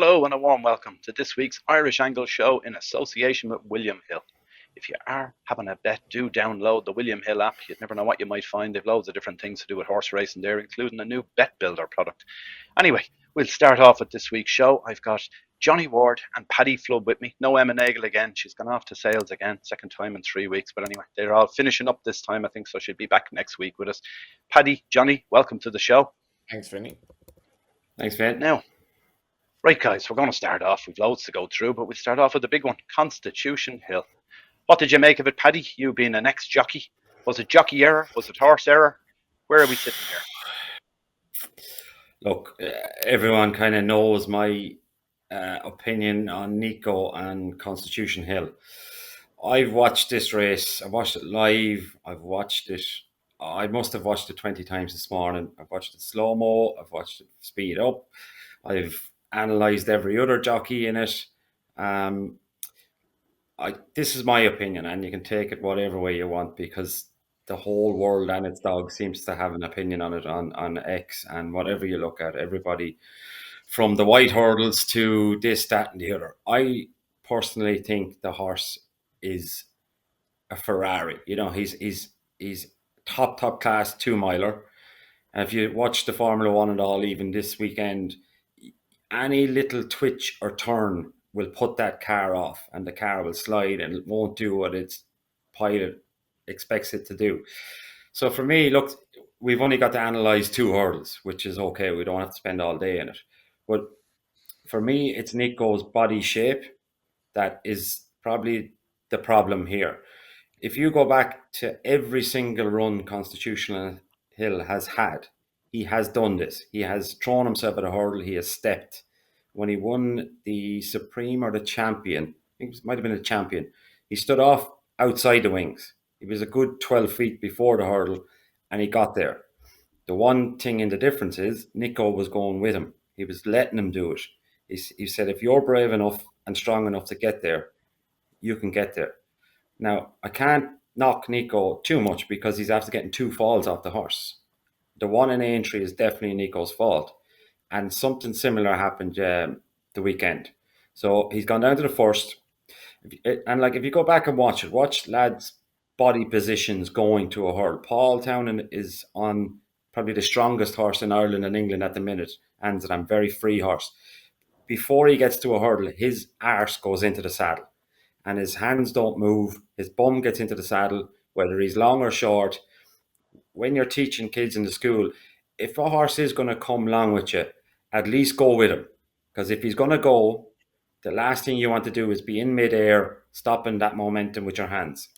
Hello and a warm welcome to this week's Irish Angle Show in association with William Hill. If you are having a bet, do download the William Hill app. You'd never know what you might find. They've loads of different things to do with horse racing there, including a new bet builder product. Anyway, we'll start off with this week's show. I've got Johnny Ward and Paddy Flood with me. No Emma Nagle again. She's gone off to sales again, second time in 3 weeks. But anyway, they're all finishing up this time, I think, so she'll be back next week with us. Paddy, Johnny, welcome to the show. Thanks, Vinny. Thanks, Vin. Now, right, guys, we're going to start off. We've loads to go through, but we'll start off with the big one, Constitution Hill. What did you make of it, Paddy? You being an ex-jockey. Was it jockey error? Was it horse error? Where are we sitting here? Look, everyone kind of knows my opinion on Nico and Constitution Hill. I've watched this race. I've watched it live. I've watched it. I must have watched it 20 times this morning. I've watched it slow-mo. I've watched it speed up. I've analysed every other jockey in it. This is my opinion, and you can take it whatever way you want, because the whole world and its dog seems to have an opinion on it on X, and whatever you look at, everybody from the white hurdles to this, that, and the other. I personally think the horse is a Ferrari. You know, he's top class 2-miler. And if you watch the Formula One and all, even this weekend, any little twitch or turn will put that car off, and the car will slide and it won't do what its pilot expects it to do. So for me, look, we've only got to analyse 2 hurdles, which is okay. We don't have to spend all day in it. But for me, it's Nico's body shape that is probably the problem here. If you go back to every single run Constitutional Hill has had, he has done this. He has thrown himself at a hurdle. He has stepped. When he won the Supreme or the Champion, I think it might have been the Champion, he stood off outside the wings. He was a good 12 feet before the hurdle, and he got there. The one thing in the difference is Nico was going with him. He was letting him do it. He said, if you're brave enough and strong enough to get there, you can get there. Now, I can't knock Nico too much because he's after getting 2 falls off the horse. The one in Aintree is definitely Nico's fault. And something similar happened the weekend. So he's gone down to the first. And if you go back and watch lads' body positions going to a hurdle. Paul Townend is on probably the strongest horse in Ireland and England at the minute, and I'm very free horse. Before he gets to a hurdle, his arse goes into the saddle, and his hands don't move. His bum gets into the saddle, whether he's long or short. When you're teaching kids in the school, if a horse is going to come along with you, at least go with him. Because if he's going to go, the last thing you want to do is be in midair, stopping that momentum with your hands.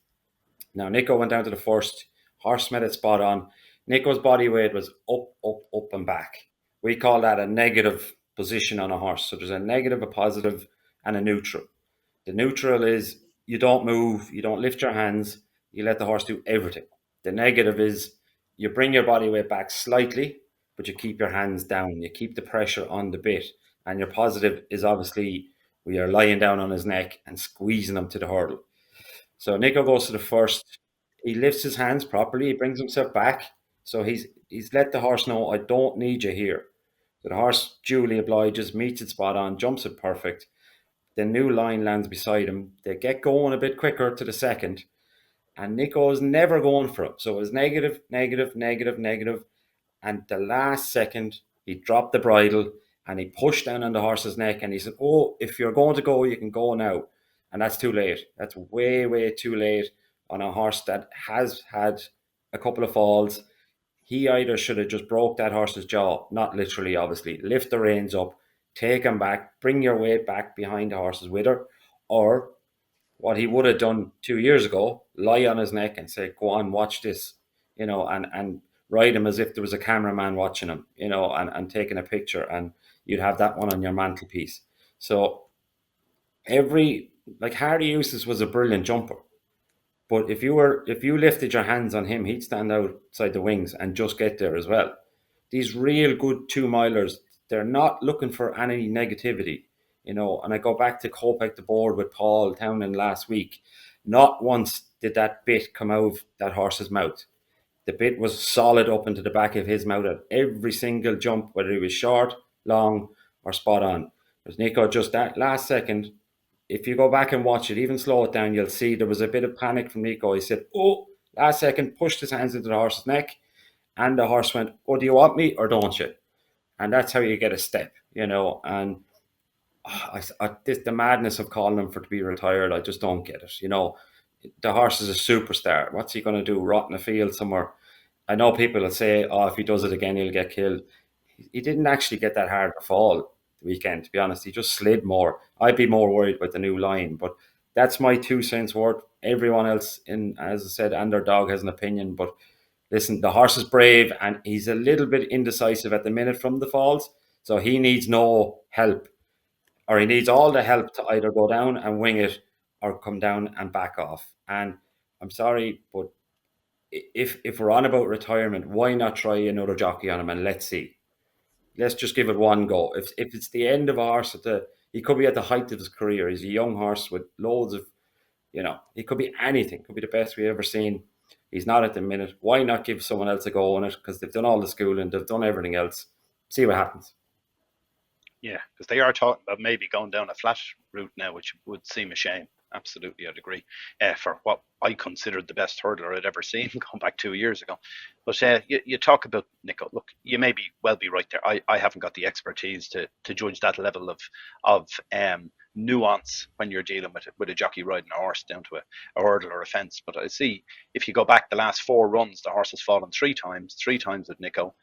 Now, Nico went down to the first. Horse met it spot on. Nico's body weight was up, and back. We call that a negative position on a horse. So there's a negative, a positive, and a neutral. The neutral is you don't move, you don't lift your hands, you let the horse do everything. The negative is you bring your body weight back slightly, but you keep your hands down. You keep the pressure on the bit. And your positive is obviously we are lying down on his neck and squeezing him to the hurdle. So Nico goes to the first. He lifts his hands properly. He brings himself back. So he's let the horse know, I don't need you here. So the horse duly obliges, meets it spot on, jumps it perfect. The new line lands beside him. They get going a bit quicker to the second. And Nico is never going for it. So it was negative. And the last second, he dropped the bridle and he pushed down on the horse's neck. And he said, oh, if you're going to go, you can go now. And that's too late. That's way too late on a horse that has had a couple of falls. He either should have just broke that horse's jaw, not literally, obviously, lift the reins up, take him back, bring your weight back behind the horse's wither, or what he would have done 2 years ago, lie on his neck and say, go on, watch this, and ride him as if there was a cameraman watching him, and taking a picture, and you'd have that one on your mantelpiece. So Hardy Eustace was a brilliant jumper. But if you lifted your hands on him, he'd stand outside the wings and just get there as well. These real good 2-milers, they're not looking for any negativity, and I go back to Kopek the board with Paul Townend last week. Not once did that bit come out of that horse's mouth. The bit was solid up into the back of his mouth at every single jump, whether he was short, long, or spot on. There's Nico just that last second. If you go back and watch it, even slow it down, you'll see there was a bit of panic from Nico. He said, "Oh," last second, pushed his hands into the horse's neck, and the horse went, "Oh, do you want me or don't you?" And that's how you get a step, And the madness of calling him for to be retired, I just don't get it. The horse is a superstar. What's he going to do? Rot in a field somewhere? I know people will say, "Oh, if he does it again, he'll get killed." He didn't actually get that hard to fall the weekend. To be honest, he just slid more. I'd be more worried about the new line, but that's my 2 cents worth. Everyone else, as I said, and their dog has an opinion. But listen, the horse is brave, and he's a little bit indecisive at the minute from the falls, so he needs no help, or he needs all the help to either go down and wing it or come down and back off. And I'm sorry, but if we're on about retirement, why not try another jockey on him and let's see? Let's just give it one go. If it's the end of a horse he could be at the height of his career. He's a young horse with loads of, he could be anything. Could be the best we've ever seen. He's not at the minute. Why not give someone else a go on it? Because they've done all the schooling, they've done everything else. See what happens. Yeah, because they are talking about maybe going down a flat route now, which would seem a shame. Absolutely, I'd agree. For what I considered the best hurdler I'd ever seen, going back 2 years ago. But you talk about Nico. Look, you may be right there. I haven't got the expertise to judge that level of nuance when you're dealing with a jockey riding a horse down to a hurdle or a fence. But I see if you go back the last 4 runs, the horse has fallen three times with Nico.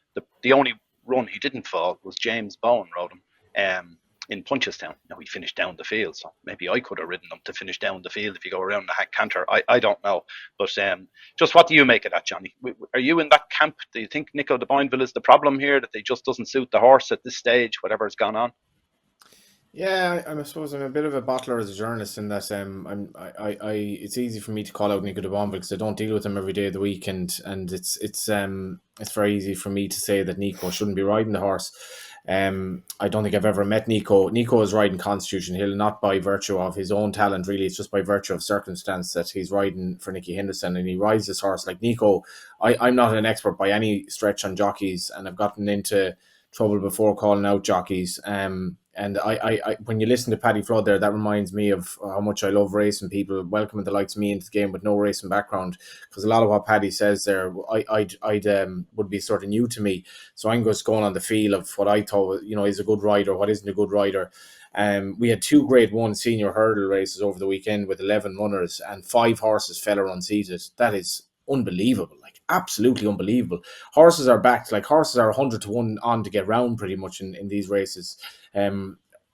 The only run he didn't fall was James Bowen rode him in Punchestown. Now he finished down the field, so maybe I could have ridden them to finish down the field if you go around the canter. I don't know, but just what do you make of that, Johnny? Are you in that camp? Do you think Nico de Boinville is the problem here, that they just doesn't suit the horse at this stage, whatever's gone on? Yeah, I suppose I'm a bit of a bottler as a journalist in that it's easy for me to call out Nico de Boinville because I don't deal with him every day of the week, and it's very easy for me to say that Nico shouldn't be riding the horse. I don't think I've ever met Nico. Nico is riding Constitution Hill not by virtue of his own talent, really. It's just by virtue of circumstance that he's riding for Nicky Henderson, and he rides this horse like Nico. I'm not an expert by any stretch on jockeys, and I've gotten into trouble before calling out jockeys. And when you listen to Paddy Flood there, that reminds me of how much I love racing people, welcoming the likes of me into the game with no racing background. Because a lot of what Paddy says there, I'd would be sort of new to me. So I'm just going on the feel of what I thought, is a good rider, what isn't a good rider. We had 2 Grade 1 senior hurdle races over the weekend with 11 runners, and 5 horses fell or unseated. That is unbelievable, like absolutely unbelievable. Horses are backed, like horses are 100 to 1 on to get round pretty much in these races,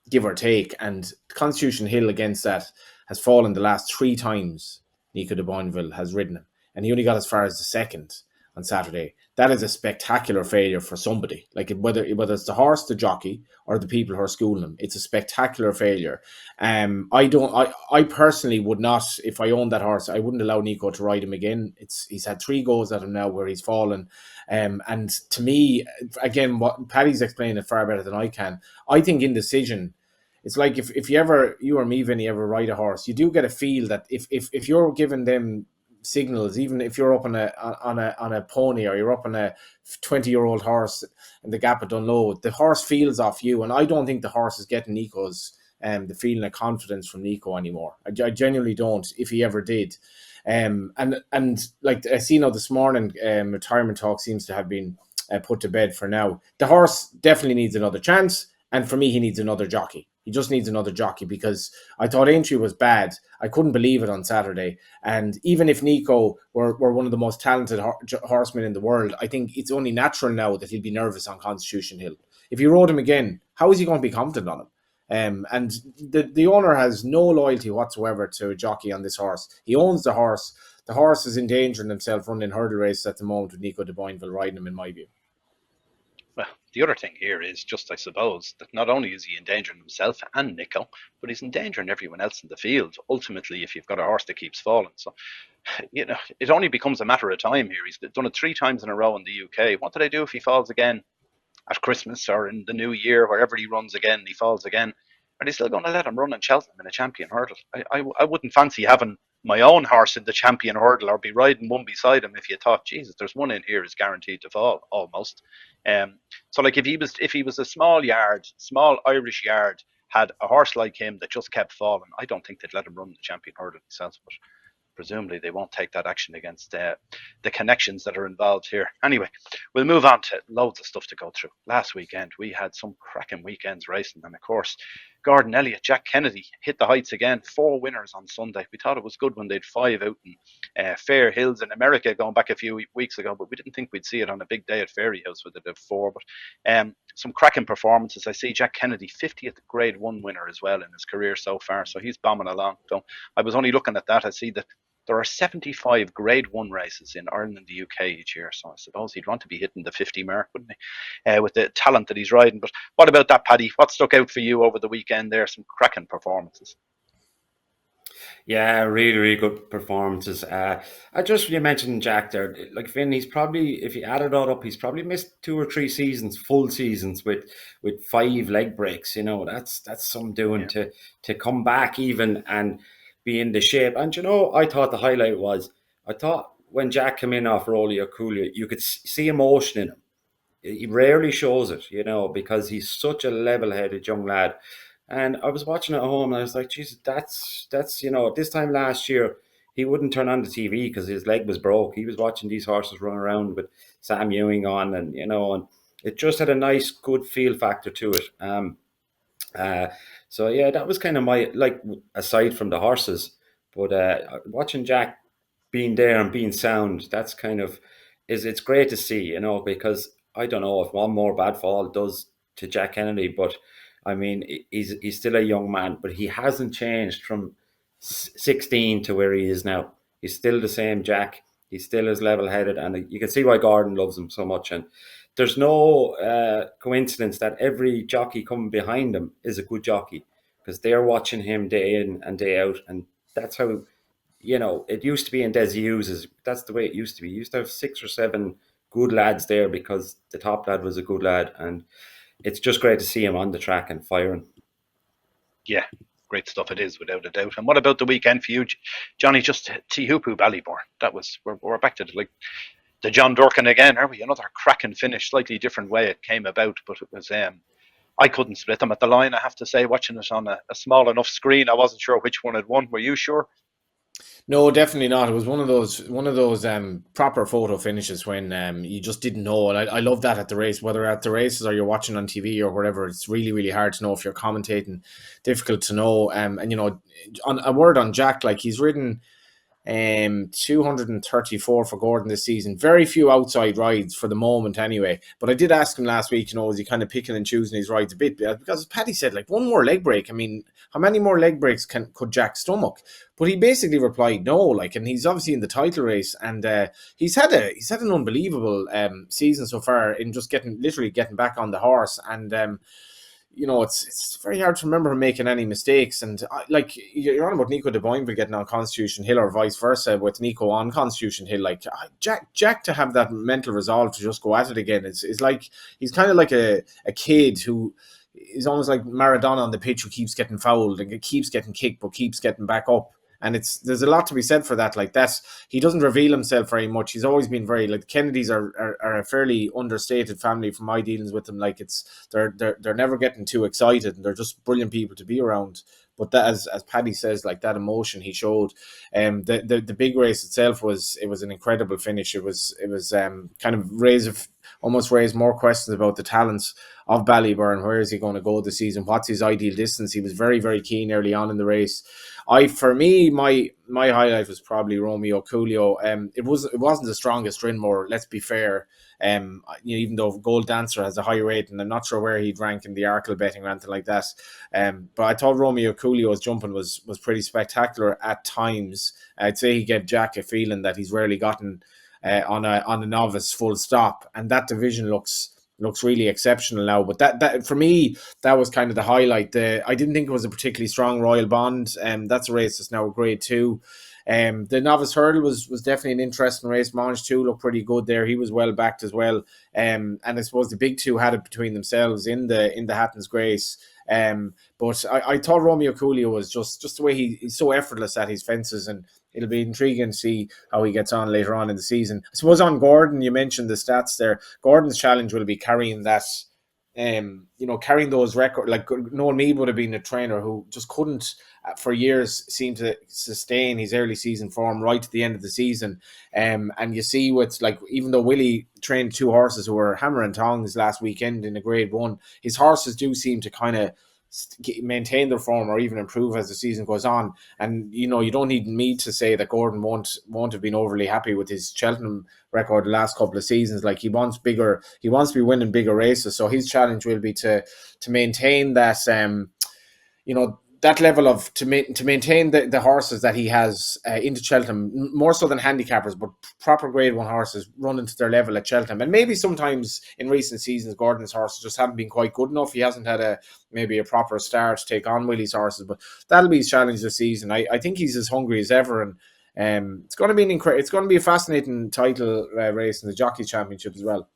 give or take. And Constitution Hill against that has fallen the last 3 times Nico de Boinville has ridden him, and he only got as far as the second on Saturday. That is a spectacular failure for somebody. Like whether it's the horse, the jockey, or the people who are schooling him, it's a spectacular failure. I personally would not, if I owned that horse, I wouldn't allow Nico to ride him again. He's had 3 goes at him now where he's fallen. And to me, again, what Paddy's explained it far better than I can. I think indecision. It's like if you or me, Vinny, ever ride a horse, you do get a feel that if you're giving them signals, even if you're up on a pony or you're up on a 20-year-old horse in the gap at Dunlow, the horse feels off you, and I don't think the horse is getting Nico's the feeling of confidence from Nico anymore. I genuinely don't. If he ever did, and like I see now this morning, retirement talk seems to have been put to bed for now. The horse definitely needs another chance, and for me, he needs another jockey. He just needs another jockey, because I thought Aintree was bad. I couldn't believe it on Saturday. And even if Nico were one of the most talented horsemen in the world, I think it's only natural now that he'll be nervous on Constitution Hill. If he rode him again, how is he going to be confident on him? And the owner has no loyalty whatsoever to a jockey on this horse. He owns the horse. The horse is endangering himself running hurdle races at the moment with Nico de Boinville riding him, in my view. Well, the other thing here is just, I suppose, that not only is he endangering himself and Nico, but he's endangering everyone else in the field, ultimately, if you've got a horse that keeps falling. So, it only becomes a matter of time here. He's done it 3 times in a row in the UK. What do they do if he falls again at Christmas or in the new year, wherever he runs again, he falls again? Are they still going to let him run in Cheltenham in a champion hurdle? I wouldn't fancy having my own horse in the champion hurdle or be riding one beside him if you thought, Jesus, there's one in here is guaranteed to fall almost. So like if he was a small Irish yard had a horse like him that just kept falling, I don't think they'd let him run the champion hurdle themselves. But presumably they won't take that action against the connections that are involved here. Anyway, we'll move on to loads of stuff to go through. Last weekend, we had some cracking weekends racing. And of course, Gordon Elliott, Jack Kennedy hit the heights again. 4 winners on Sunday. We thought it was good when they'd 5 out in Fair Hills in America going back a few weeks ago, but we didn't think we'd see it on a big day at Fairyhouse with it at 4. But some cracking performances. I see Jack Kennedy, 50th Grade 1 winner as well in his career so far, so he's bombing along. So I was only looking at that. I see that there are 75 Grade 1 races in Ireland and the UK each year, so I suppose he'd want to be hitting the 50 mark, wouldn't he, with the talent that he's riding. But what about that, Paddy? What stuck out for you over the weekend there? Some cracking performances. Yeah, really, really good performances. You mentioned Jack there. Like Finn, he's probably, if you add it all up, he's probably missed 2 or 3 seasons, full seasons with 5 leg breaks. You know, that's some doing to come back even and be in the shape. And I thought the highlight was, when Jack came in off Rolly O'Coolio, you could see emotion in him. He rarely shows it, because he's such a level-headed young lad. And I was watching at home and I was like, Jesus, that's this time last year, he wouldn't turn on the TV because his leg was broke. He was watching these horses run around with Sam Ewing on, and it just had a nice, good feel factor to it. So yeah, that was kind of my, like, aside from the horses, but watching Jack being there and being sound, that's kind of, it's great to see, because I don't know if one more bad fall does to Jack Kennedy, but I mean, he's still a young man, but he hasn't changed from 16 to where he is now. He's still the same Jack. He's still as level-headed, and you can see why Gordon loves him so much. And there's no coincidence that every jockey coming behind him is a good jockey, because they're watching him day in and day out, and that's how, it used to be in Desi Hughes. That's the way it used to be. You used to have 6 or 7 good lads there because the top lad was a good lad, and it's just great to see him on the track and firing. Yeah, great stuff it is, without a doubt. And what about the weekend for you, Johnny? Just Teahupoo Ballybourne. That was, we're back to the John Durkin again, are we? Another cracking finish, slightly different way it came about, but it was I couldn't split them at the line, I have to say. Watching it on a small enough screen, I wasn't sure which one had won. Were you sure? No, definitely not. It was one of those proper photo finishes when you just didn't know. And I love that at the race, whether at the races or you're watching on TV or whatever. It's really, really hard to know if you're commentating. Difficult to know. And on a word on Jack, like, he's ridden 234 for Gordon this season. Very few outside rides for the moment anyway. But I did ask him last week, is he kind of picking and choosing his rides a bit? Because as Paddy said, like, one more leg break. I mean, how many more leg breaks could Jack stomach? But he basically replied no, like, and he's obviously in the title race, and he's had an unbelievable season so far in just getting back on the horse. And it's very hard to remember him making any mistakes. And like, you're on about Nico de Boinville getting on Constitution Hill, or vice versa with Nico on Constitution Hill. Like, Jack to have that mental resolve to just go at it again is like, he's kind of like a kid who is almost like Maradona on the pitch, who keeps getting fouled and keeps getting kicked but keeps getting back up. And there's a lot to be said for that. Like, that he doesn't reveal himself very much. He's always been very, like, the Kennedys are a fairly understated family from my dealings with them. Like, they're never getting too excited, and they're just brilliant people to be around. But that, as Paddy says, like, that emotion he showed, the big race itself was an incredible finish. It was kind of almost raised more questions about the talents of Ballybourne. Where is he going to go this season? What's his ideal distance? He was very, very keen early on in the race. For me, my highlight was probably O'Coolio. It wasn't the strongest Rinmore, let's be fair. Even though Gold Dancer has a high rate, and I'm not sure where he'd rank in the Arkle betting or anything like that. But I thought O'Coolio's jumping was pretty spectacular at times. I'd say he gave Jack a feeling that he's rarely gotten on a novice full stop, and that division looks really exceptional now. But that for me, that was kind of the highlight. I didn't think it was a particularly strong Royal Bond. That's a race that's now a grade 2. The novice hurdle was definitely an interesting race. Monge 2 looked pretty good there. He was well backed as well. And I suppose the big two had it between themselves in the Hatton's Grace. But I thought O'Coolio was just the way he's so effortless at his fences, and it'll be intriguing to see how he gets on later on in the season. I suppose on Gordon, you mentioned the stats there. Gordon's challenge will be carrying that carrying those records. Like Noel Meade would have been a trainer who just couldn't, for years, seem to sustain his early season form right to the end of the season. And you see with, like, even though Willie trained 2 horses who were hammer and tongs last weekend in a Grade 1, his horses do seem to kind of maintain their form or even improve as the season goes on. And you don't need me to say that Gordon won't have been overly happy with his Cheltenham record the last couple of seasons. Like, he wants to be winning bigger races, so his challenge will be to maintain that that level of to maintain the horses that he has into Cheltenham, more so than handicappers, but proper Grade 1 horses running to their level at Cheltenham. And maybe sometimes in recent seasons Gordon's horses just haven't been quite good enough. He hasn't had maybe a proper start to take on Willie's horses, but that'll be his challenge this season. I think he's as hungry as ever, and it's going to be it's going to be a fascinating title race in the Jockey Championship as well.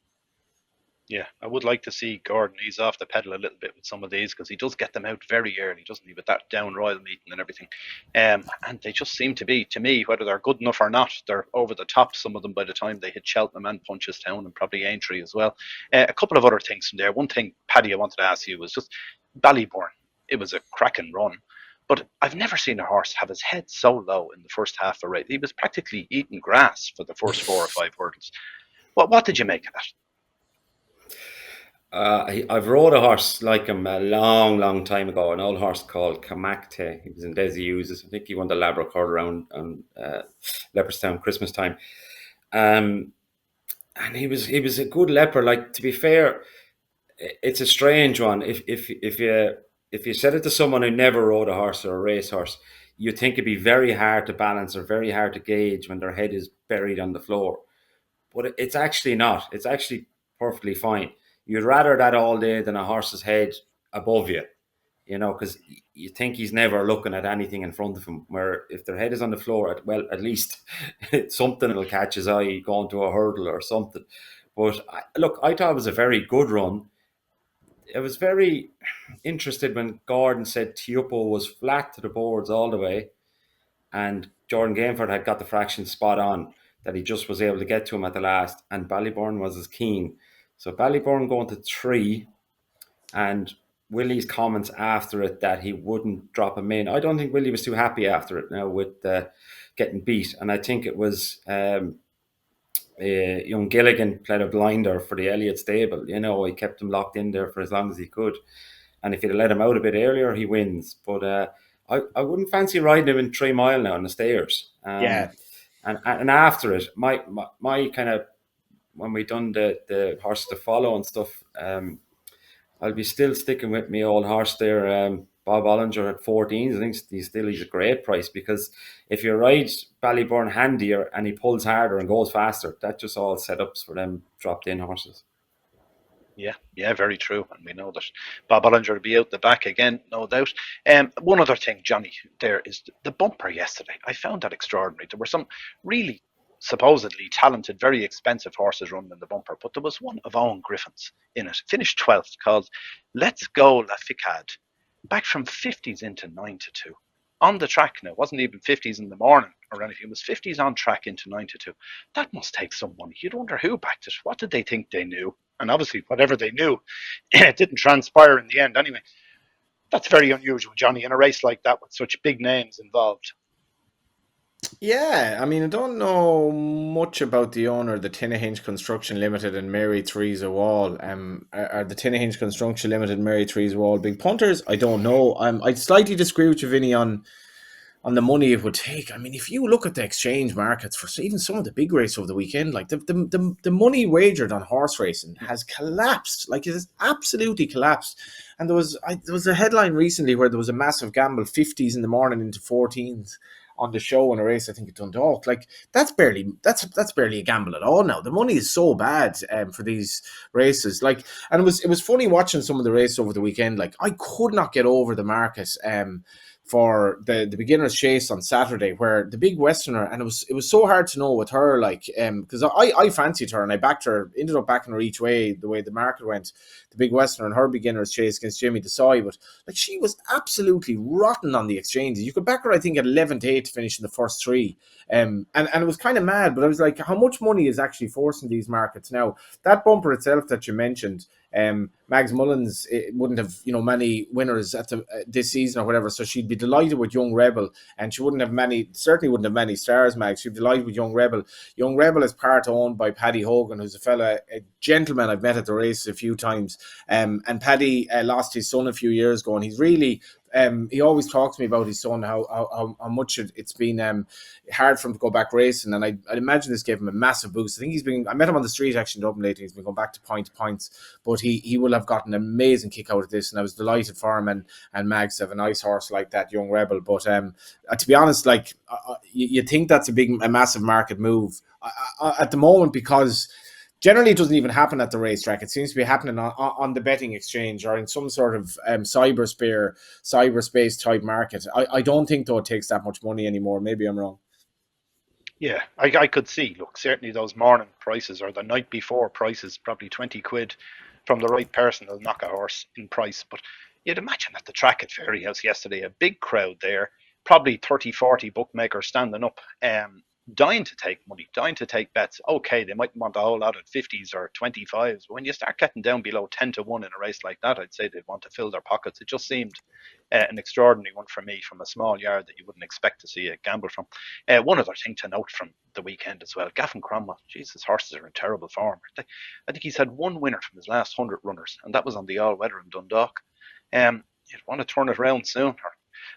Yeah, I would like to see Gordon ease off the pedal a little bit with some of these, because he does get them out very early, doesn't he, with that down Royal meeting and everything. And they just seem to be, to me, whether they're good enough or not, they're over the top, some of them, by the time they hit Cheltenham and Punchestown and probably Aintree as well. A couple of other things from there. One thing, Paddy, I wanted to ask you was just Ballybourne. It was a cracking run, but I've never seen a horse have his head so low in the first half of a race. He was practically eating grass for the first 4 or 5 hurdles. What did you make of that? I've rode a horse like him a long time ago, an old horse called Camandagan. He was in Desi Uses. I think he won the Labrador Court around Leopardstown Christmas time. And he was a good leper. Like, to be fair, it's a strange one. If you said it to someone who never rode a horse or a racehorse, you'd think it'd be very hard to balance or very hard to gauge when their head is buried on the floor. But it's actually not. It's actually perfectly fine. You'd rather that all day than a horse's head above you, because you think he's never looking at anything in front of him. Where if their head is on the floor, at least something will catch his eye going to a hurdle or something. But I thought it was a very good run. I was very interested when Gordon said Tiupo was flat to the boards all the way, and Jordan Gainford had got the fraction spot on, that he just was able to get to him at the last, and Ballybourne was as keen. So Ballybourne going to 3, and Willie's comments after it that he wouldn't drop him in. I don't think Willie was too happy after it now with getting beat, and I think it was young Gilligan played a blinder for the Elliott stable. He kept him locked in there for as long as he could, and if he'd have let him out a bit earlier, he wins. But I wouldn't fancy riding him in 3 Mile now on the stairs. Yeah. And after it, my kind of, when we done the horse to follow and stuff, I'll be still sticking with my old horse there, Bob Ollinger at 14. I think he's a great price, because if you ride Ballybourne handier and he pulls harder and goes faster, that's just all setups for them dropped in horses. Yeah, very true. And we know that Bob Ollinger will be out the back again, no doubt. One other thing, Johnny, there is the bumper yesterday. I found that extraordinary. There were some really supposedly talented, very expensive horses running in the bumper, but there was one of Owen Griffin's in it, finished 12th, called Let's Go La Ficade, back from 50s into 9-2. On the track now, it wasn't even 50s in the morning or anything, it was 50s on track into 9-2. That must take some money. You'd wonder who backed it. What did they think they knew? And obviously, whatever they knew, it didn't transpire in the end anyway. That's very unusual, Johnny, in a race like that with such big names involved. Yeah, I mean, I don't know much about the owner, the Tinnahinch Construction Limited and Mary Theresa Wall. Are the Tinnahinch Construction Limited and Mary Theresa Wall big punters? I don't know. I slightly disagree with you, Vinny, on the money it would take. I mean, if you look at the exchange markets for even some of the big races over the weekend, like the money wagered on horse racing has collapsed. Like, it has absolutely collapsed. And there was a headline recently where there was a massive gamble, 50s in the morning into 14s on the show in a race, I think, at Dundalk. Like, that's barely a gamble at all now. The money is so bad for these races. Like, and it was funny watching some of the races over the weekend. Like, I could not get over the market for the beginner's chase on Saturday, where the big Westerner, and it was so hard to know with her, like, because I fancied her and I backed her, ended up backing her each way the way the market went, the big Westerner and her beginner's chase against Jimmy Desai, but like, she was absolutely rotten on the exchanges. You could back her, I think, at 11-8 to finish in the first 3, and it was kind of mad, but I was like, how much money is actually forcing these markets now? That bumper itself that you mentioned, Mags Mullins wouldn't have, many winners at this season or whatever, so she'd be delighted with Young Rebel, and she certainly wouldn't have many stars, Mags. She'd be delighted with Young Rebel. Young Rebel is part owned by Paddy Hogan, who's a gentleman I've met at the race a few times. And Paddy lost his son a few years ago, and he's really he always talks to me about his son, how much it's been hard for him to go back racing, and I'd imagine this gave him a massive boost. I think I met him on the street actually in Dublin lately. He's been going back to points, but he will have gotten an amazing kick out of this, and I was delighted for him and Mags to have a nice horse like that, Young Rebel. But to be honest, like you think that's a massive market move at the moment, because generally, it doesn't even happen at the racetrack. It seems to be happening on the betting exchange or in some sort of cyberspace type market. I don't think, though, it takes that much money anymore. Maybe I'm wrong. Yeah, I could see, look, certainly those morning prices or the night before prices, probably 20 quid from the right person will knock a horse in price. But you'd imagine at the track at Fairyhouse yesterday, a big crowd there, probably 30, 40 bookmakers standing up, dying to take money, dying to take bets. Okay, they might want a whole lot of 50s or 25s, but when you start getting down below 10 to 1 in a race like that, I'd say they'd want to fill their pockets. It just seemed an extraordinary one for me, from a small yard that you wouldn't expect to see a gamble from. One other thing to note from the weekend as well, Gavin Cromwell, Jesus, horses are in terrible form. I think he's had one winner from his last 100 runners, and that was on the All-Weather in Dundalk. You'd want to turn it around soon, or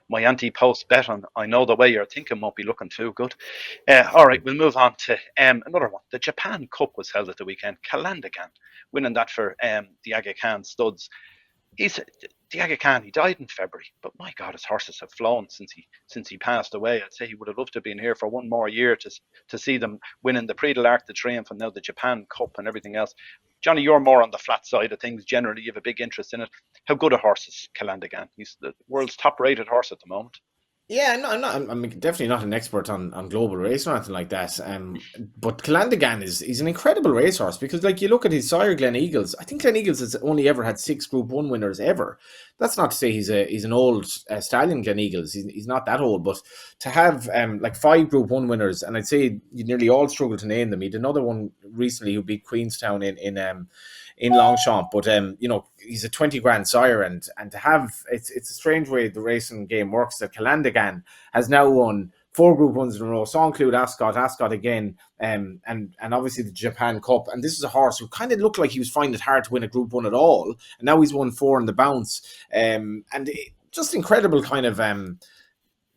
my anti-post bet on I know the way you're thinking won't be looking too good. All right, we'll move on to another one. The Japan Cup was held at the weekend. Calandagan winning that for the Aga Khan studs. The Aga Khan, he died in February, but my God, his horses have flown since he passed away. I'd say he would have loved to have been here for one more year to see them winning the Prix de l'Arc de Triomphe and now the Japan Cup and everything else. Johnny, you're more on the flat side of things. Generally, you have a big interest in it. How good a horse is Calandagan? He's the world's top-rated horse at the moment. Yeah, I'm definitely not an expert on global race or anything like that. But Calandagan is an incredible racehorse, because, like, you look at his sire, Glen Eagles. I think Glen Eagles has only ever had 6 Group 1 winners ever. That's not to say he's an old stallion, Glen Eagles. He's not that old, but to have like 5 Group 1 winners, and I'd say you nearly all struggle to name them. He had another one recently who beat Queenstown in Longchamp, but he's a 20 grand sire, and to have it's a strange way the racing game works, that Calandagan has now won 4 Group 1s in a row, so include Ascot again, and obviously the Japan Cup. And this is a horse who kind of looked like he was finding it hard to win a Group 1 at all, and now he's won 4 in the bounce, and just incredible kind of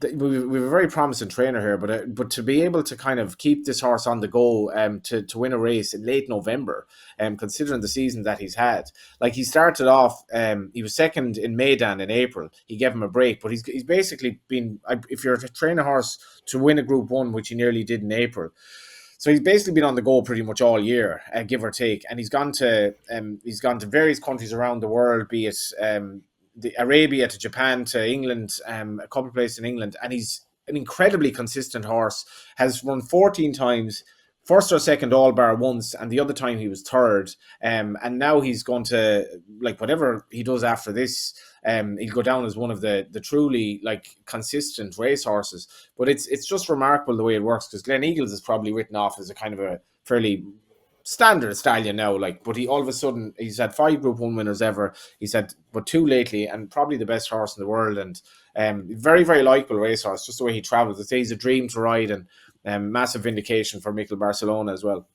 we have a very promising trainer here, but to be able to kind of keep this horse on the go to win a race in late November, considering the season that he's had. Like, he started off, he was second in Maidan in April. He gave him a break, but he's basically been, if you're to train a horse to win a Group 1, which he nearly did in April, so he's basically been on the go pretty much all year, give or take, and he's gone to various countries around the world, be it the Arabia to Japan to England, a couple of places in England, and he's an incredibly consistent horse. Has run 14 times, first or second all bar once, and the other time he was third. And now he's going to, like, whatever he does after this, he'll go down as one of the truly, like, consistent race horses. But it's just remarkable the way it works, because Glen Eagles is probably written off as a kind of a fairly standard stallion now, like, but he all of a sudden he's had 5 Group 1 winners ever. He's had but 2 lately, and probably the best horse in the world, and very, very likeable racehorse, just the way he travels. I'd say he's a dream to ride, and massive vindication for Mikel Barcelona as well.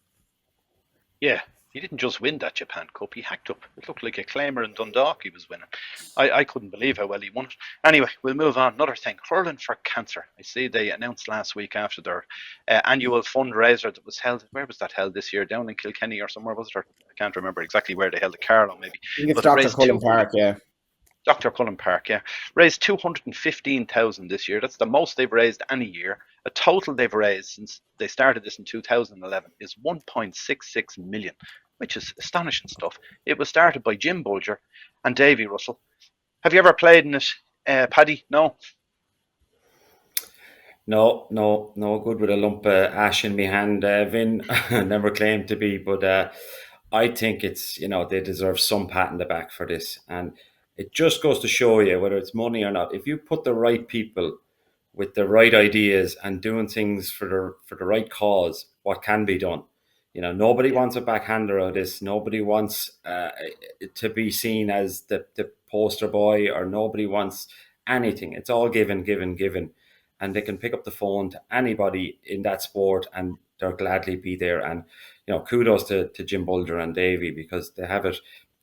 Yeah, he didn't just win that Japan Cup, he hacked up. It looked like a claimer in Dundalk he was winning. I couldn't believe how well he won it. Anyway, we'll move on. Another thing, Hurling for Cancer. I see they announced last week after their annual fundraiser that was held. Where was that held this year? Down in Kilkenny or somewhere, was it? Or I can't remember exactly where they held it. Carlow, maybe. I think it's Dr. Cullen Park, yeah. Dr. Cullen Park, yeah. Raised 215,000 this year. That's the most they've raised any year. A total they've raised since they started this in 2011 is 1.66 million, which is astonishing stuff. It was started by Jim Bulger and Davy Russell. Have you ever played in it, Paddy? No? No good with a lump of ash in my hand, Vin. Never claimed to be, but I think it's, they deserve some pat in the back for this. And it just goes to show you, whether it's money or not, if you put the right people with the right ideas and doing things for the right cause, what can be done. Nobody wants a backhander out of this. Nobody wants to be seen as the poster boy, or nobody wants anything. It's all given, given, given. And they can pick up the phone to anybody in that sport and they'll gladly be there. And, kudos to Jim Bulger and Davy, because they have it.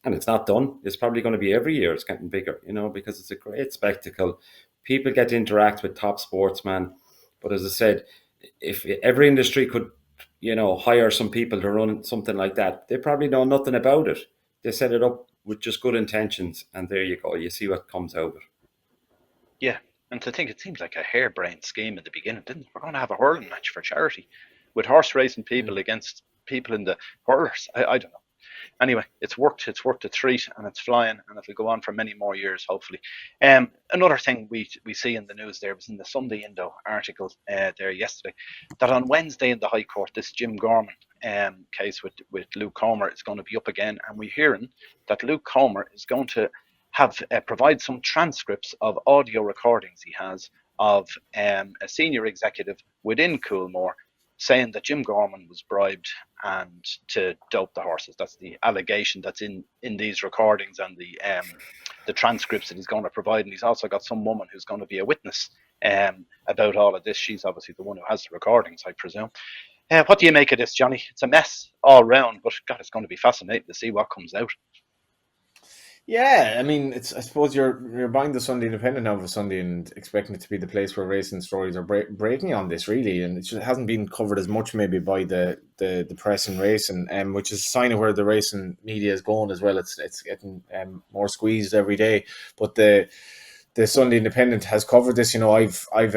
And it's not done. It's probably going to be every year. It's getting bigger, because it's a great spectacle. People get to interact with top sportsmen. But as I said, if every industry could, hire some people to run something like that, they probably know nothing about it. They set it up with just good intentions, and there you go. You see what comes out of it. Yeah, and to think it seems like a harebrained scheme at the beginning, didn't it? We're going to have a hurling match for charity with horse racing people against people in the hurlers. I don't know. Anyway, it's worked a treat, and it's flying, and it'll go on for many more years, hopefully. Another thing we see in the news there was in the Sunday Indo article there yesterday, that on Wednesday in the High Court, this Jim Gorman case with Luke Comer is going to be up again, and we're hearing that Luke Comer is going to have provide some transcripts of audio recordings he has of a senior executive within Coolmore saying that Jim Gorman was bribed and to dope the horses. That's the allegation that's in these recordings and the transcripts that he's going to provide. And he's also got some woman who's going to be a witness about all of this. She's obviously the one who has the recordings, I presume. What do you make of this, Johnny? It's a mess all round, but God, it's going to be fascinating to see what comes out. Yeah, I mean, I suppose you're buying the Sunday Independent now for Sunday and expecting it to be the place where racing stories are breaking on this, really, and it just hasn't been covered as much maybe by the press and racing, which is a sign of where the racing media is going as well. It's getting more squeezed every day, but the Sunday Independent has covered this. I've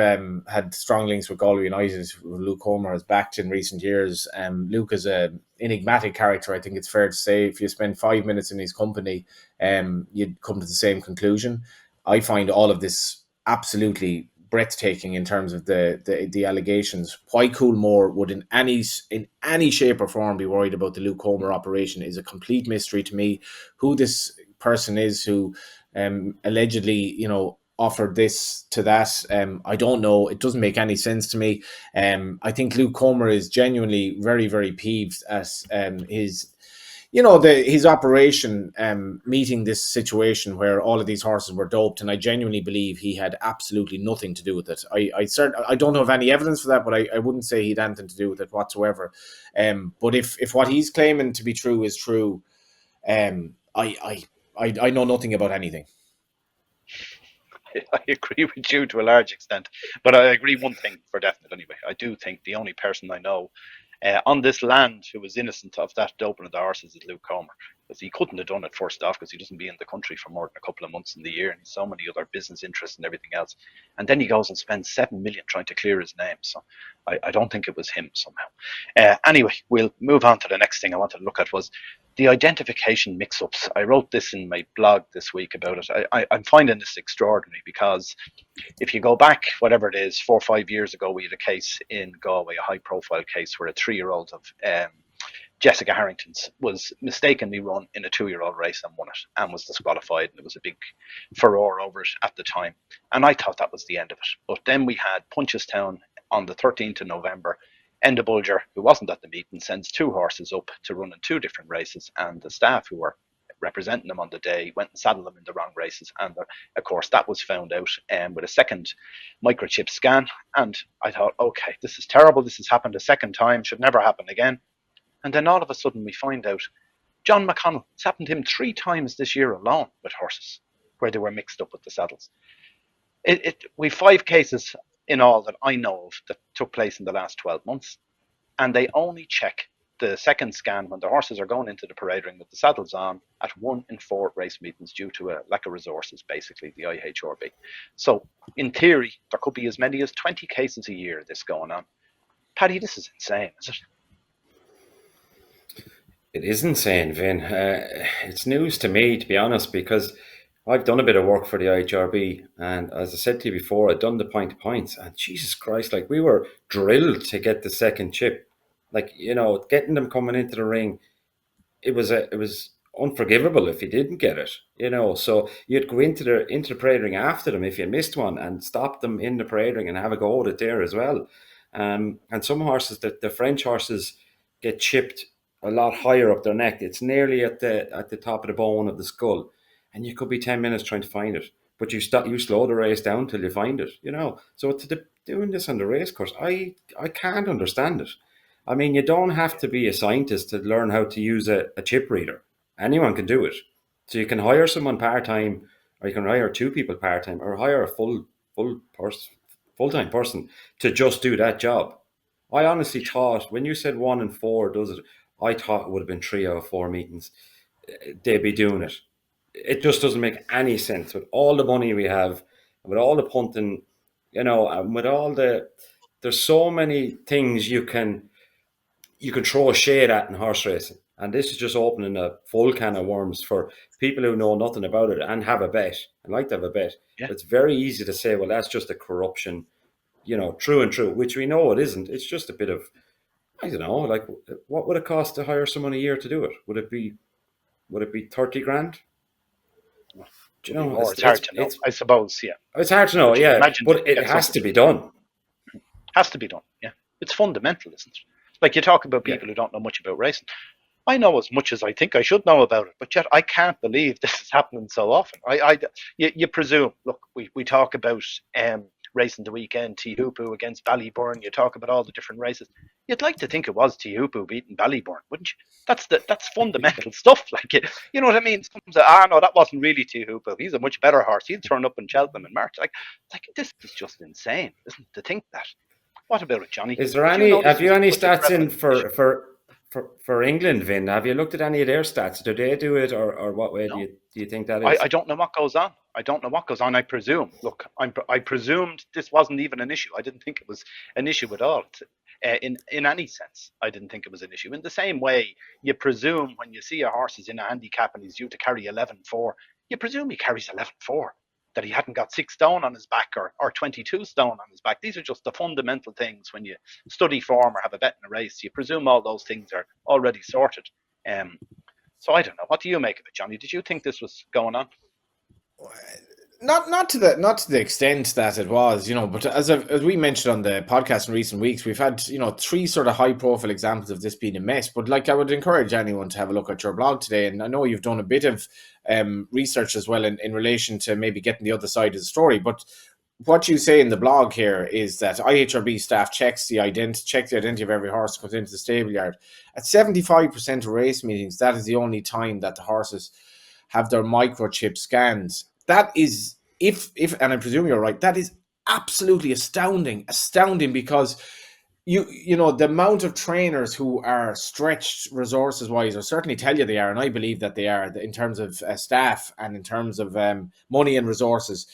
had strong links with Galway United, who Luke Homer has backed in recent years. Luke is an enigmatic character. I think it's fair to say if you spend 5 minutes in his company, you'd come to the same conclusion. I find all of this absolutely breathtaking in terms of the allegations. Why Coolmore would in any shape or form be worried about the Luke Homer operation is a complete mystery to me. Who this person is who allegedly, offered this to that. I don't know. It doesn't make any sense to me. I think Luke Comer is genuinely very, very peeved at his operation meeting this situation where all of these horses were doped, and I genuinely believe he had absolutely nothing to do with it. I don't have any evidence for that, but I wouldn't say he had anything to do with it whatsoever. But if what he's claiming to be true is true, I know nothing about anything. I agree with you to a large extent, but I agree one thing for definite anyway. I do think the only person I know on this land who was innocent of that doping of the horses is Luke Comer, because he couldn't have done it first off because he doesn't be in the country for more than a couple of months in the year, and he's so many other business interests and everything else. And then he goes and spends 7 million trying to clear his name. So I don't think it was him somehow. Anyway, we'll move on to the next thing I wanted to look at was the identification mix-ups. I wrote this in my blog this week about it. I'm finding this extraordinary because if you go back, whatever it is, 4 or 5 years ago, we had a case in Galway, a high-profile case where a 3-year-old of Jessica Harrington's was mistakenly run in a 2-year-old race and won it and was disqualified, and there was a big furore over it at the time. And I thought that was the end of it. But then we had Punchestown on the 13th of November. Enda Bulger, who wasn't at the meeting, sends 2 horses up to run in 2 different races, and the staff who were representing them on the day went and saddled them in the wrong races. And of course, that was found out with a second microchip scan. And I thought, okay, this is terrible. This has happened a second time, should never happen again. And then all of a sudden we find out John McConnell, it's happened to him 3 times this year alone with horses where they were mixed up with the saddles. We've 5 cases in all that I know of that took place in the last 12 months. And they only check the second scan when the horses are going into the parade ring with the saddles on at 1 in 4 race meetings due to a lack of resources, basically, the IHRB. So in theory, there could be as many as 20 cases a year of this going on. Paddy, this is insane, is it? It is insane, Vin. It's news to me, to be honest, because I've done a bit of work for the IHRB, and as I said to you before, I've done the point to points, and Jesus Christ, like we were drilled to get the second chip. Like, getting them coming into the ring, it was unforgivable if you didn't get it, So you'd go into the parade ring after them if you missed one and stop them in the parade ring and have a go at it there as well. And some horses, the French horses, get chipped a lot higher up their neck. It's nearly at the top of the bone of the skull, and you could be 10 minutes trying to find it. But you slow the race down till you find it. So doing this on the race course, I can't understand it. I mean, you don't have to be a scientist to learn how to use a chip reader. Anyone can do it. So you can hire someone part time, or you can hire two people part time, or hire a full time person to just do that job. I honestly thought when you said 1 in 4 does it, I thought it would have been 3 or 4 meetings. They'd be doing it. It just doesn't make any sense with all the money we have, with all the punting, and with all there's so many things you can throw a shade at in horse racing. And this is just opening a full can of worms for people who know nothing about it and have a bet and like to have a bet. Yeah. It's very easy to say, well, that's just a corruption, true and true, which we know it isn't. It's just a bit of, I don't know, like what would it cost to hire someone a year to do it? Would it be 30 grand? Do you know? Or it's hard to know, I suppose, yeah. It's hard to know, yeah, but it has to be done. Has to be done, yeah. It's fundamental, isn't it? Like you talk about people who don't know much about racing. I know as much as I think I should know about it, but yet I can't believe this is happening so often. You presume. Look, we talk about racing the weekend, Teahupoo against Ballyburn. You talk about all the different races. You'd like to think it was Teahupoo beating Ballyburn, wouldn't you? That's fundamental stuff. Like you know what I mean? Some say, no, that wasn't really Teahupoo. He's a much better horse. He'd turn up in Cheltenham in March. Like this is just insane, isn't it? To think that. What about it, Johnny? Is there have you any stats in for England, Vin? Have you looked at any of their stats? Do they do it, or what way do you think that is? I don't know what goes on. I presume. Look, I presumed this wasn't even an issue. I didn't think it was an issue at all. In any sense, I didn't think it was an issue. In the same way, you presume when you see a horse is in a handicap and he's due to carry 11.4, you presume he carries 11.4. That he hadn't got 6 stone on his back or 22 stone on his back. These are just the fundamental things when you study form or have a bet in a race. You presume all those things are already sorted. So I don't know. What do you make of it, Johnny? Did you think this was going on? Not to the extent that it was, but as we mentioned on the podcast in recent weeks, we've had 3 sort of high profile examples of this being a mess. But like, I would encourage anyone to have a look at your blog today, and I know you've done a bit of research as well in relation to maybe getting the other side of the story. But what you say in the blog here is that IHRB staff check the identity of every horse that comes into the stable yard. At 75% of race meetings, that is the only time that the horses have their microchip scanned. That is, if and I presume you're right, that is absolutely astounding because the amount of trainers who are stretched resources wise, or certainly tell you they are, and I believe that they are in terms of staff and in terms of money and resources.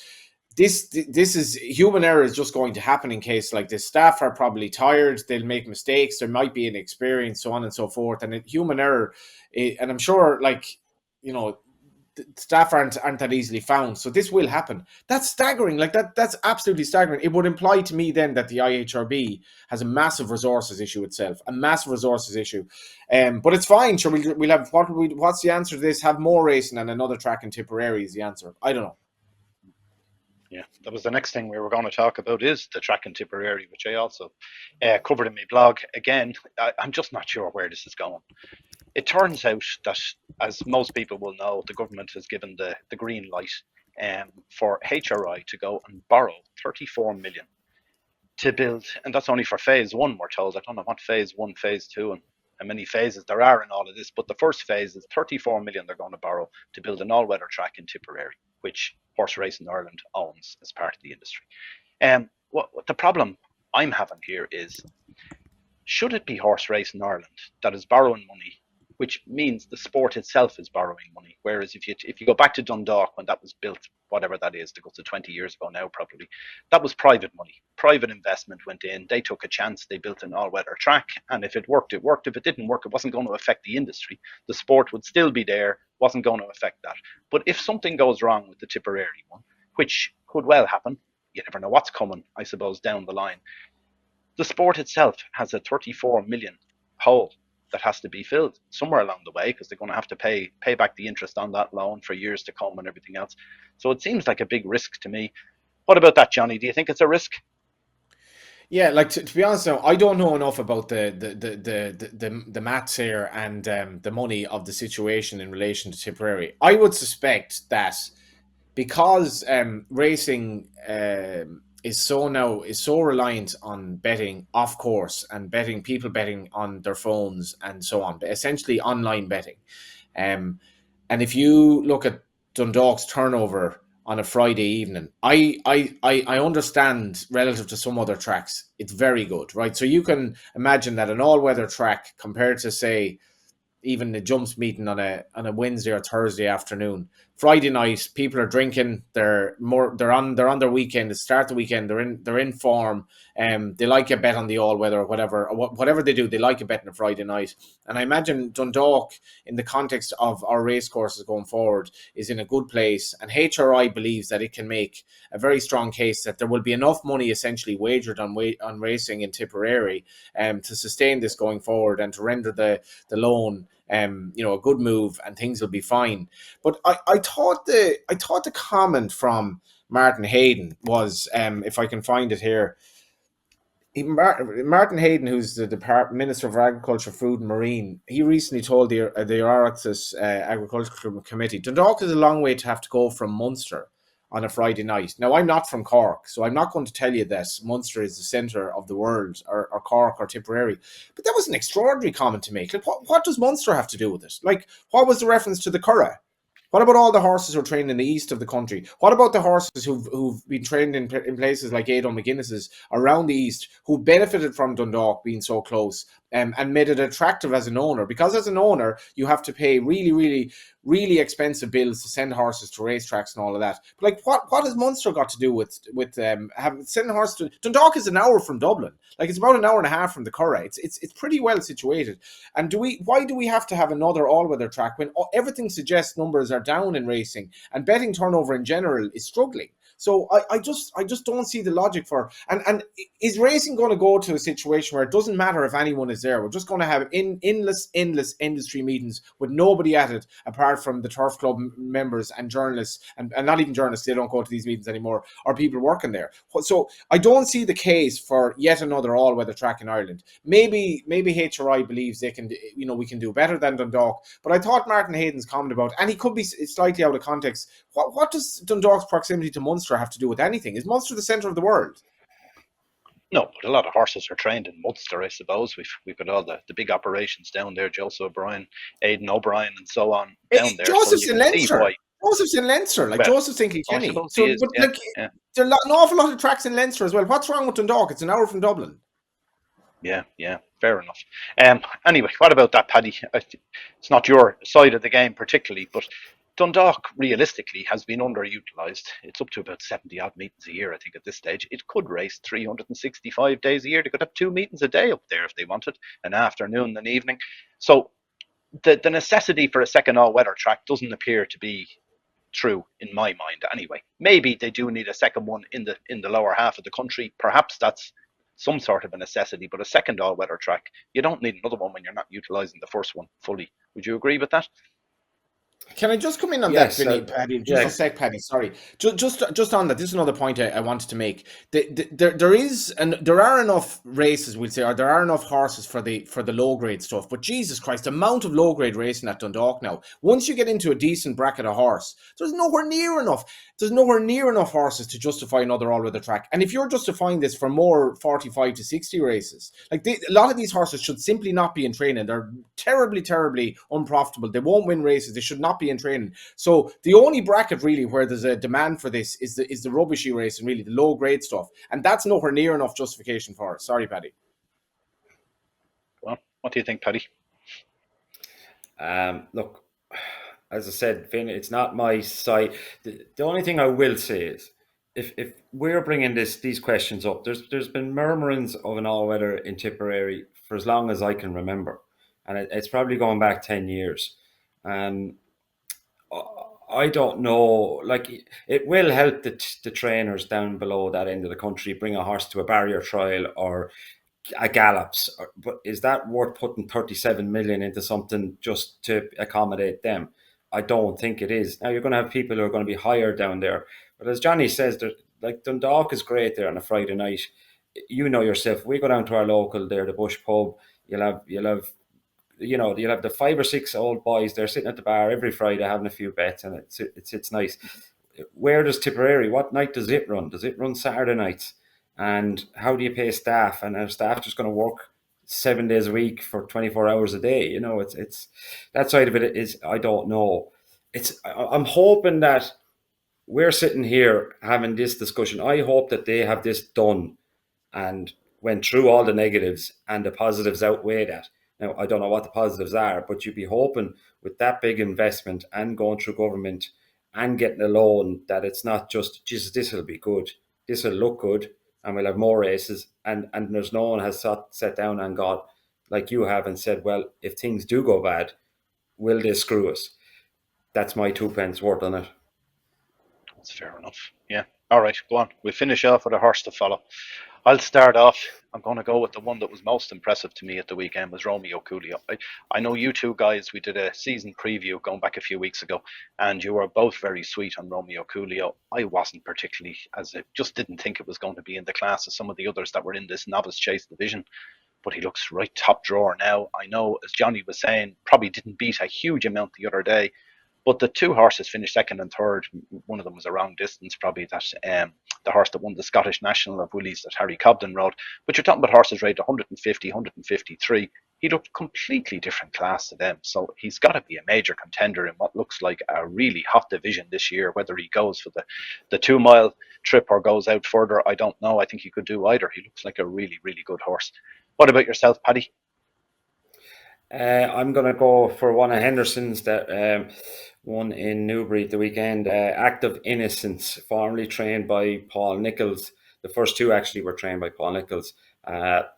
This is human error is just going to happen in case like this. Staff are probably tired, they'll make mistakes, there might be inexperience, so on and so forth, and human error, and I'm sure staff aren't that easily found, so this will happen. That's staggering. Like that's absolutely staggering. It would imply to me then that the IHRB has a massive resources issue itself, but it's fine. Sure, we'll have what's the answer to this? Have more racing and another track in Tipperary is the answer. I don't know. Yeah, that was the next thing we were going to talk about, is the track in Tipperary, which I also covered in my blog. Again, I'm just not sure where this is going. It turns out that, as most people will know, the government has given the green light for HRI to go and borrow 34 million to build, and that's only for phase 1, we're told. I don't know what phase 1, phase 2, and how many phases there are in all of this, but the first phase is 34 million they're going to borrow to build an all-weather track in Tipperary, which Horse Racing Ireland owns as part of the industry. What the problem I'm having here is, should it be Horse Racing Ireland that is borrowing money, which means the sport itself is borrowing money? Whereas if you go back to Dundalk when that was built, whatever that is, to go to 20 years ago now probably, that was private money. Private investment went in, they took a chance, they built an all-weather track, and if it worked, it worked. If it didn't work, it wasn't going to affect the industry. The sport would still be there, wasn't going to affect that. But if something goes wrong with the Tipperary one, which could well happen, you never know what's coming, I suppose, down the line, the sport itself has a 34 million hole that has to be filled somewhere along the way, because they're going to have to pay back the interest on that loan for years to come and everything else. So it seems like a big risk to me. What about that, Johnny? Do you think it's a risk? Yeah, like to be honest now, I don't know enough about the maths here and the money of the situation in relation to Tipperary. I would suspect that because racing is so reliant on betting off course and betting, people betting on their phones and so on, but essentially online betting. Um, and if you look at Dundalk's turnover on a Friday evening, I understand relative to some other tracks, it's very good, right? So you can imagine that an all-weather track compared to, say, even the jumps meeting on a Wednesday or Thursday afternoon. Friday night, people are drinking. They're on their weekend. To start the weekend, they're in form. They like a bet on the all weather or whatever. Whatever they do, they like a bet on a Friday night. And I imagine Dundalk, in the context of our race courses going forward, is in a good place. And HRI believes that it can make a very strong case that there will be enough money essentially wagered on racing in Tipperary to sustain this going forward and to render the loan a good move, and things will be fine. But I thought the comment from Martin Hayden was, if I can find it here, Martin Hayden, who's the Minister for Agriculture, Food and Marine, he recently told the Oireachtas Agricultural Committee, Dundalk is a long way to have to go from Munster on a Friday night. Now, I'm not from Cork, so I'm not going to tell you that Munster is the centre of the world, or Cork or Tipperary. But that was an extraordinary comment to make. Like, what does Munster have to do with it? Like, what was the reference to the Curragh? What about all the horses who are trained in the east of the country? What about the horses who've been trained in places like Aidan McGuinness's around the east, who benefited from Dundalk being so close, and made it attractive as an owner? Because as an owner, you have to pay really, really, really expensive bills to send horses to racetracks and all of that. But like, what has Munster got to do with having sending horses to Dundalk? Is an hour from Dublin. Like, it's about an hour and a half from the Curragh. It's pretty well situated. And why do we have to have another all-weather track when everything suggests numbers are down in racing and betting turnover in general is struggling? So I just don't see the logic for, and is racing going to go to a situation where it doesn't matter if anyone is there? We're just going to have endless industry meetings with nobody at it apart from the turf club members and journalists, and not even journalists, they don't go to these meetings anymore, or people working there. So I don't see the case for yet another all-weather track in Ireland. Maybe HRI believes they can, we can do better than Dundalk. But I thought Martin Hayden's comment about, and he could be slightly out of context, what does Dundalk's proximity to Munster have to do with anything? Is Munster the centre of the world? No, but a lot of horses are trained in Munster, I suppose. We've got all the big operations down there, Joseph O'Brien, Aidan O'Brien, and so on down there. So Joseph's you in can see Leinster. why. Joseph's in Leinster, like Well, Joseph's in I Kilkenny. suppose he So, is. but Yeah, like, yeah, there are an awful lot of tracks in Leinster as well. What's wrong with Dundalk? It's an hour from Dublin. yeah. Fair enough. Anyway, what about that, Paddy? It's not your side of the game particularly, but Dundalk realistically has been underutilised. It's up to about 70 odd meetings a year, I think, at this stage. It could race 365 days a year. They could have 2 meetings a day up there if they wanted, an afternoon and an evening. So the necessity for a second all weather track doesn't appear to be true in my mind anyway. Maybe they do need a second one in the lower half of the country. Perhaps that's some sort of a necessity, but a second all weather track, you don't need another one when you're not utilising the first one fully. Would you agree with that? Can I just come in on that, Yes, Vinny, Paddy? Just yeah. a sec, Paddy. Sorry. Just on that. This is another point I wanted to make. There are enough races, we'll say, or there are enough horses for the low grade stuff. But Jesus Christ, the amount of low grade racing at Dundalk now. Once you get into a decent bracket of horse, there's nowhere near enough. There's nowhere near enough horses to justify another all-weather track. And if you're justifying this for more 45 to 60 races, like a lot of these horses should simply not be in training. They're terribly, terribly unprofitable. They won't win races. They should not be in training. So the only bracket really where there's a demand for this is the rubbishy race and really the low grade stuff. And that's nowhere near enough justification for it. Sorry, Paddy. Well, what do you think, Paddy? Look, as I said, Finn, it's not my side. The only thing I will say is, if we're bringing these questions up, there's been murmurings of an all-weather in Tipperary for as long as I can remember, and it's probably going back 10 years. I don't know. Like, it will help the trainers down below that end of the country bring a horse to a barrier trial or a gallops, but is that worth putting 37 million into something just to accommodate them? I don't think it is. Now, you're going to have people who are going to be hired down there, but as Johnny says, like, Dundalk is great there on a Friday night. you know yourself, we go down to our local there, the Bush Pub, you'll have you'll have the 5 or 6 old boys there sitting at the bar every Friday having a few bets, and it's nice. Where does Tipperary? What night does it run? Does it run Saturday nights? And how do you pay staff? And are staff just going to work 7 days a week for 24 hours a day? It's that side of it is, I don't know. I'm hoping that we're sitting here having this discussion. I hope that they have this done and went through all the negatives and the positives outweigh that. Now, I don't know what the positives are, but you'd be hoping with that big investment and going through government and getting a loan that it's not just, Jesus, this will be good, this will look good, and we'll have more races. And there's no one has sat down and got, like you have, and said, well, if things do go bad, will they screw us? That's my 2 pence worth on it. That's fair enough. Yeah. All right, go on. We'll finish off with a horse to follow. I'll start off. I'm going to go with the one that was most impressive to me at the weekend was Romeo Coolio. I know you two guys, we did a season preview going back a few weeks ago, and you were both very sweet on Romeo Coolio. I wasn't particularly, as I just didn't think it was going to be in the class of some of the others that were in this novice chase division. But he looks right top drawer now. I know, as Johnny was saying, probably didn't beat a huge amount the other day, but the 2 horses finished second and third. One of them was a round distance, probably that the horse that won the Scottish National of Willies that Harry Cobden rode. But you're talking about horses rated 150, 153. He looked completely different class to them. So he's got to be a major contender in what looks like a really hot division this year. Whether he goes for the 2 mile trip or goes out further, I don't know. I think he could do either. He looks like a really, really good horse. What about yourself, Paddy? I'm going to go for one of Henderson's that won in Newbury at the weekend. Act of Innocence, formerly trained by Paul Nicholls. The first 2 actually were trained by Paul Nicholls. I'm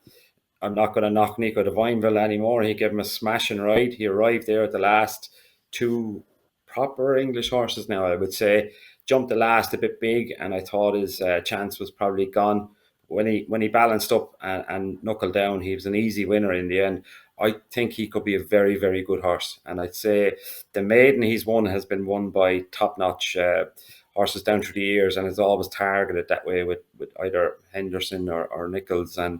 not going to knock Nico de Vineville anymore. He gave him a smashing ride. He arrived there at the last 2 proper English horses now, I would say. Jumped the last a bit big, and I thought his chance was probably gone. When he balanced up and knuckled down, he was an easy winner in the end. I think he could be a very, very good horse. And I'd say the maiden he's won has been won by top-notch horses down through the years, and is always targeted that way with either Henderson or Nicholls, and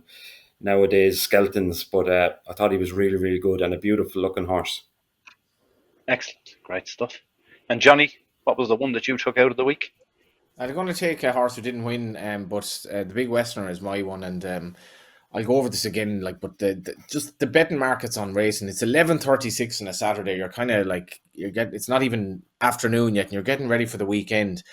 nowadays Skelton's. But I thought he was really, really good and a beautiful-looking horse. Excellent. Great stuff. And Johnny, what was the one that you took out of the week? I'm going to take a horse who didn't win, but the Big Westerner is my one, and I'll go over this again. But just the betting markets on racing, it's 11:36 on a Saturday. You're kind of like it's not even afternoon yet, and you're getting ready for the weekend.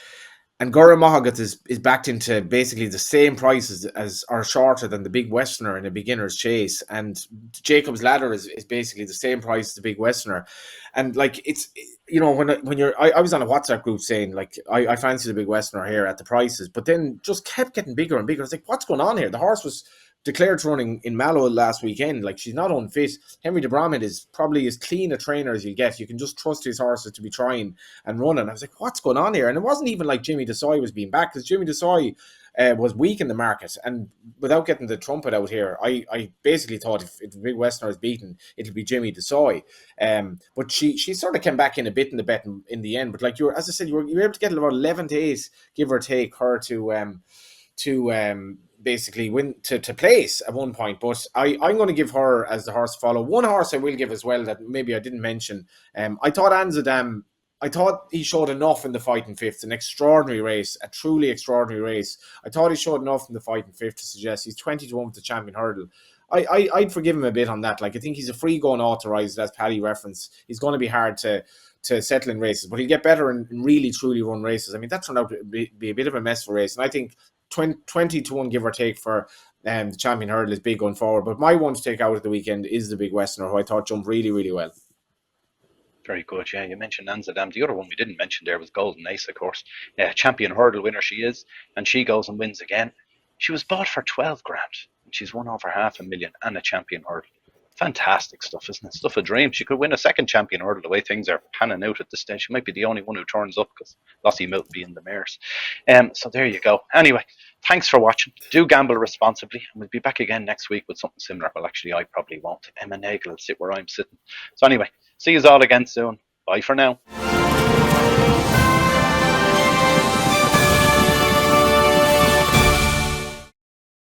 And Gora Mohagat is backed into basically the same prices as or shorter than the Big Westerner in a beginner's chase. And Jacob's Ladder is basically the same price as the Big Westerner. And like it's when you're I was on a WhatsApp group saying like I fancy the Big Westerner here at the prices, but then just kept getting bigger and bigger. It's like, what's going on here? The horse was declared running in Mallow last weekend. Like, she's not unfit. Henry de Bromhead is probably as clean a trainer as you get. You can just trust his horses to be trying and running. I was like, what's going on here? And it wasn't even like Jimmy Desoy was being back, because Jimmy Desoy was weak in the market. And without getting the trumpet out here, I basically thought if the Big Westerner is beaten, it'll be Jimmy Desoy. But she sort of came back in a bit in the bet in the end. But like as I said, you were able to get about 11 days, give or take, her to basically win to place at one point. But I'm going to give her as the horse to follow. One horse I will give as well that maybe I didn't mention. I thought Anzadam, I thought he showed enough in the Fighting Fifth. An extraordinary race, a truly extraordinary race. I thought he showed enough in the Fighting Fifth to suggest he's 20-1 with the Champion Hurdle. I'd forgive him a bit on that. Like, I think he's a free going authorised, as Paddy referenced. He's going to be hard to settle in races, but he'll get better in really truly run races. I mean, that turned out to be a bit of a mess for a race, and I think 20-1 give or take for the Champion Hurdle is big going forward. But my one to take out of the weekend is the Big Westerner, who I thought jumped really, really well. Very good. Yeah, you mentioned Anzadam. The other one we didn't mention there was Golden Ace, of course. Champion Hurdle winner she is, and she goes and wins again. She was bought for 12 grand, and she's won over $500,000 and a Champion Hurdle. Fantastic stuff, isn't it? Stuff of dreams. She could win a second Champion Hurdle the way things are panning out at this stage. She might be the only one who turns up, because Lossie Milton being the mares. So there you go. Anyway, thanks for watching. Do gamble responsibly, and we'll be back again next week with something similar. Well, actually, I probably won't. Emma Nagel will sit where I'm sitting. So anyway, see you all again soon. Bye for now.